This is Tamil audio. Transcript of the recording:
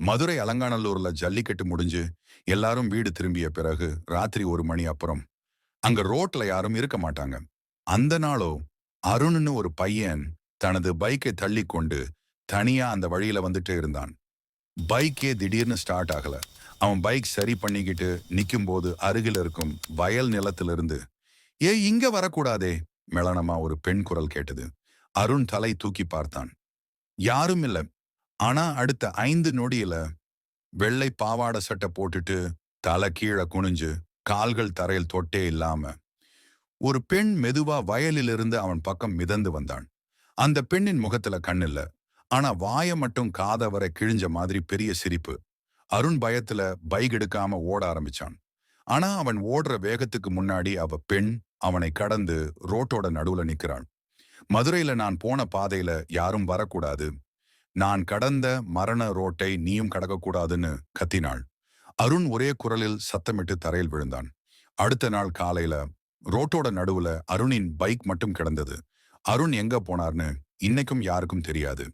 மதுரை அலங்காநல்லூர்ல ஜல்லிக்கட்டு முடிஞ்சு எல்லாரும் வீடு திரும்பிய பிறகு ராத்திரி 1 மணி அப்புறம் அங்க ரோட்ல யாரும் இருக்க மாட்டாங்க. அந்த நாளோ அருண்னு ஒரு பையன் தனது பைக்கை தள்ளி கொண்டு தனியா அந்த வழியில வந்துட்டே இருந்தான். பைக்கே திடீர்னு ஸ்டார்ட் ஆகல. அவன் பைக் சரி பண்ணிக்கிட்டு நிக்கும்போது அருகில் இருக்கும் வயல் நிலத்திலிருந்து ஏய் இங்க வரக்கூடாதே மெளனமா ஒரு பெண் குரல் கேட்டது. அருண் தலை தூக்கி பார்த்தான். யாரும் இல்ல. ஆனா அடுத்த 5 நொடியில வெள்ளை பாவாடை சட்டை போட்டுட்டு தலை கீழே குனிஞ்சு கால்கள் தரையில் தொட்டே இல்லாம ஒரு பெண் மெதுவா வயலிலிருந்து அவன் பக்கம் மிதந்து வந்தான். அந்த பெண்ணின் முகத்துல கண்ணில்ல. ஆனா வாய மட்டும் காத வரை கிழிஞ்ச மாதிரி பெரிய சிரிப்பு. அருண் பயத்துல பைக் எடுக்காம ஓட ஆரம்பிச்சான். ஆனா அவன் ஓடுற வேகத்துக்கு முன்னாடி அவ பெண் அவனை கடந்து ரோட்டோட நடுவுல நிக்கிறாள். மதுரையில நான் போன பாதையில யாரும் வரக்கூடாது. நான் கடந்த மரண ரோட்டை நீயும் கடக்கக்கூடாதுன்னு கத்தினாள். அருண் ஒரே குரலில் சத்தமிட்டு தரையில் விழுந்தான். அடுத்த நாள் காலையில ரோட்டோட நடுவுல அருணின் பைக் மட்டும் கிடந்தது. அருண் எங்க போனார்னு இன்னைக்கும் யாருக்கும் தெரியாது.